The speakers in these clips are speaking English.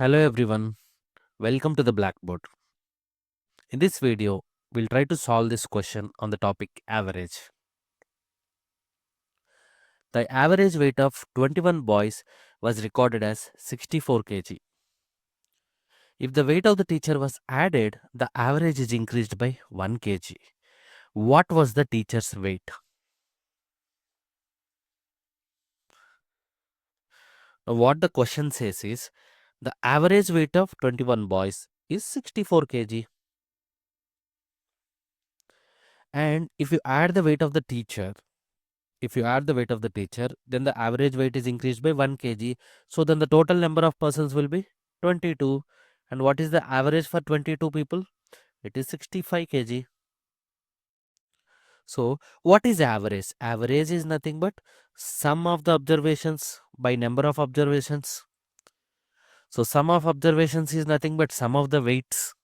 Hello everyone, welcome to the Blackboard. In this video, we'll try to solve this question on the topic average. The average weight of 21 boys was recorded as 64 kg. If the weight of the teacher was added, the average is increased by 1 kg. What was the teacher's weight? Now, what the question says is, the average weight of 21 boys is 64 kg. And if you add the weight of the teacher, then the average weight is increased by 1 kg. So then the total number of persons will be 22. And what is the average for 22 people? It is 65 kg. So what is average? Average is nothing but sum of the observations by number of observations. So sum of observations is nothing but sum of the weights.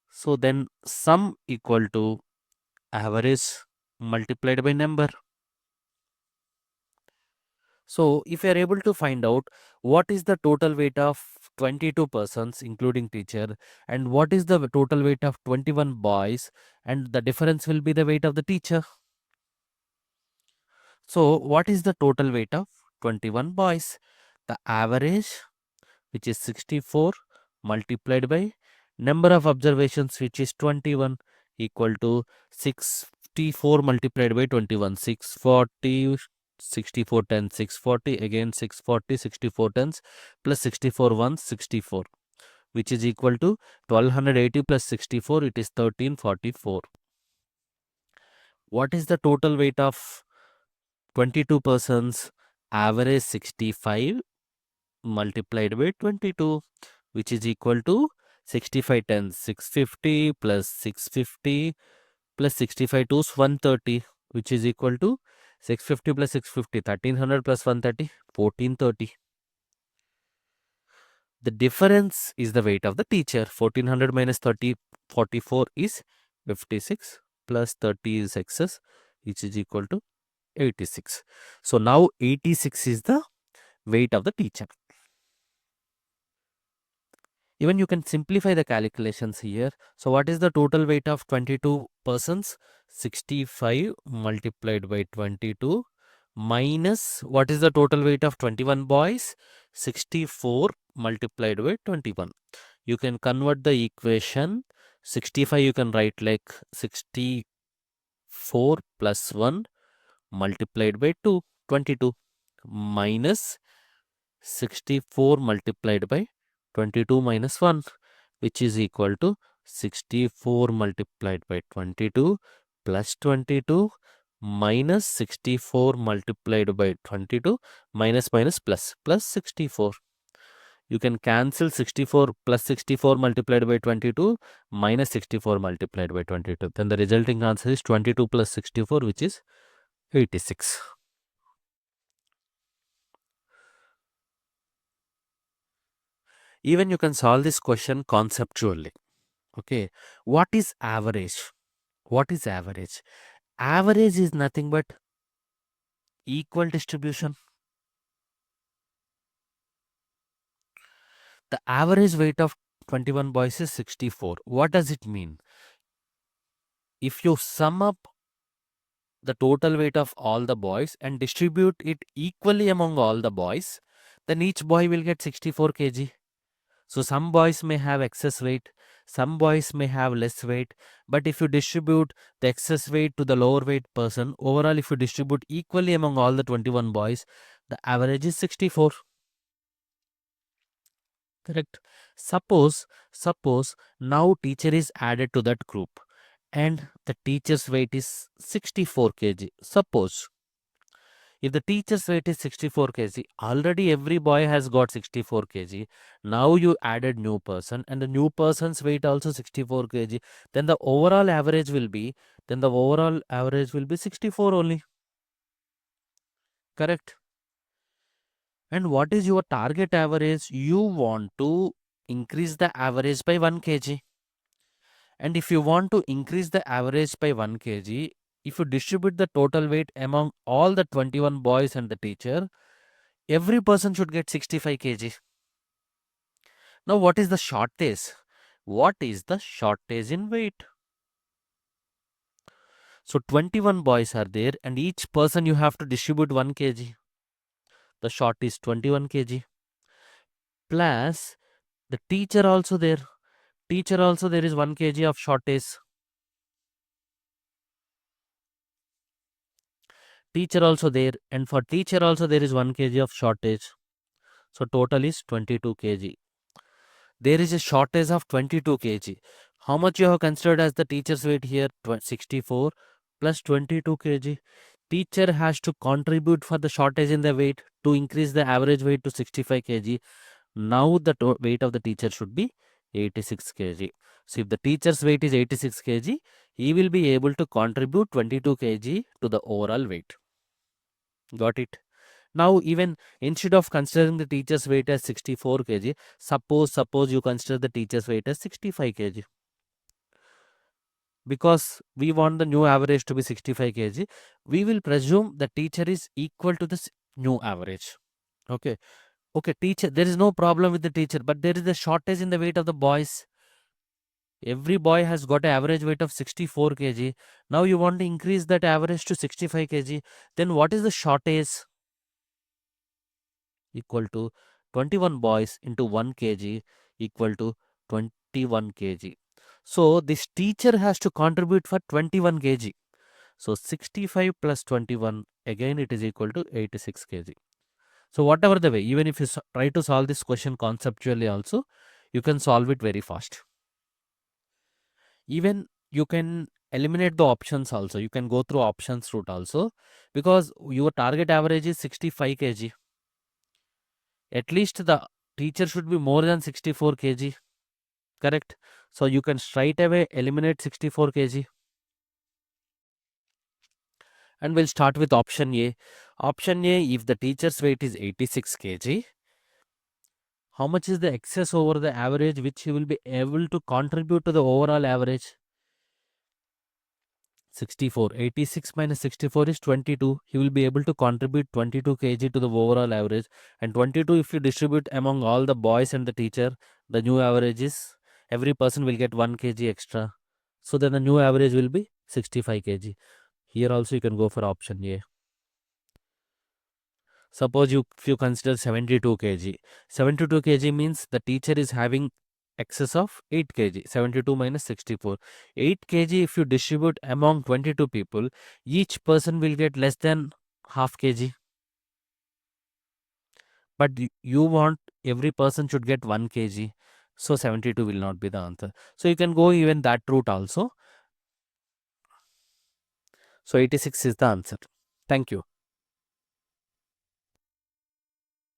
So then sum equal to average multiplied by number. So if you are able to find out what is the total weight of 22 persons including teacher and what is the total weight of 21 boys, and the difference will be the weight of the teacher. So what is the total weight of 21 boys? The average, which is 64, multiplied by number of observations, which is 21, equal to 64 multiplied by 21, 640, 64 10, 640, again 640, 64 tens plus 64 ones, 64, which is equal to 1280 plus 64, it is 1344. What is the total weight of 22 persons? Average 65 multiplied by 22, which is equal to 65 tens, 650 plus 650 plus 65 twos, 130, which is equal to 650 plus 650, 1300 plus 130, 1430. The difference is the weight of the teacher. 1400 minus 30, 44 is 56 plus 30 is excess, which is equal to 86. So now 86 is the weight of the teacher. Even you can simplify the calculations here. So what is the total weight of 22 persons? 65 multiplied by 22 minus what is the total weight of 21 boys? 64 multiplied by 21. You can convert the equation. 65 you can write like 64 plus 1 multiplied by 2, 22, minus 64 multiplied by 22 minus 1, which is equal to 64 multiplied by 22 plus 22 minus 64 multiplied by 22 minus plus 64. You can cancel 64 plus 64 multiplied by 22 minus 64 multiplied by 22. Then the resulting answer is 22 plus 64, which is 86. Even you can solve this question conceptually. Okay, what is average? What is average? Average is nothing but equal distribution. The average weight of 21 boys is 64. What does it mean? If you sum up the total weight of all the boys and distribute it equally among all the boys, then each boy will get 64 kg. So some boys may have excess weight, some boys may have less weight, but if you distribute the excess weight to the lower weight person, overall if you distribute equally among all the 21 boys, the average is 64. Correct. Suppose now teacher is added to that group and the teacher's weight is 64 kg. Suppose if the teacher's weight is 64 kg, already every boy has got 64 kg. Now you added new person and the new person's weight also 64 kg. Then the overall average will be 64 only. Correct. And what is your target average? You want to increase the average by 1 kg. And if you want to increase the average by 1 kg, if you distribute the total weight among all the 21 boys and the teacher, every person should get 65 kg. Now what is the shortage? What is the shortage in weight? So 21 boys are there and each person you have to distribute 1 kg. The short is 21 kg. Plus the teacher also there. Teacher also there is 1 kg of shortage. Teacher also there, and for teacher also there is 1 kg of shortage. So total is 22 kg. There is a shortage of 22 kg. How much you have considered as the teacher's weight here? 64 plus 22 kg. Teacher has to contribute for the shortage in the weight to increase the average weight to 65 kg. Now the weight of the teacher should be 86 kg. So if the teacher's weight is 86 kg, he will be able to contribute 22 kg to the overall weight. Got it? Now even instead of considering the teacher's weight as 64 kg, suppose you consider the teacher's weight as 65 kg. Because we want the new average to be 65 kg, we will presume the teacher is equal to this new average. Okay. Okay, teacher, there is no problem with the teacher, but there is a shortage in the weight of the boys. Every boy has got an average weight of 64 kg. Now you want to increase that average to 65 kg. Then what is the shortage? Equal to 21 boys into 1 kg equal to 21 kg. So this teacher has to contribute for 21 kg. So 65 plus 21, again it is equal to 86 kg. So whatever the way, even if you try to solve this question conceptually also, you can solve it very fast. Even you can eliminate the options also. You can go through options route also, because your target average is 65 kg. At least the teacher should be more than 64 kg. Correct? So you can straight away eliminate 64 kg. And we'll start with option A. Option A, if the teacher's weight is 86 kg, how much is the excess over the average which he will be able to contribute to the overall average? 64. 86 minus 64 is 22. He will be able to contribute 22 kg to the overall average. And 22, if you distribute among all the boys and the teacher, the new average is every person will get 1 kg extra. So then the new average will be 65 kg. Here also you can go for option A. Suppose if you consider 72 kg. 72 kg means the teacher is having excess of 8 kg. 72 minus 64. 8 kg if you distribute among 22 people, each person will get less than half kg. But you want every person should get 1 kg. So 72 will not be the answer. So you can go even that route also. So 86 is the answer. Thank you.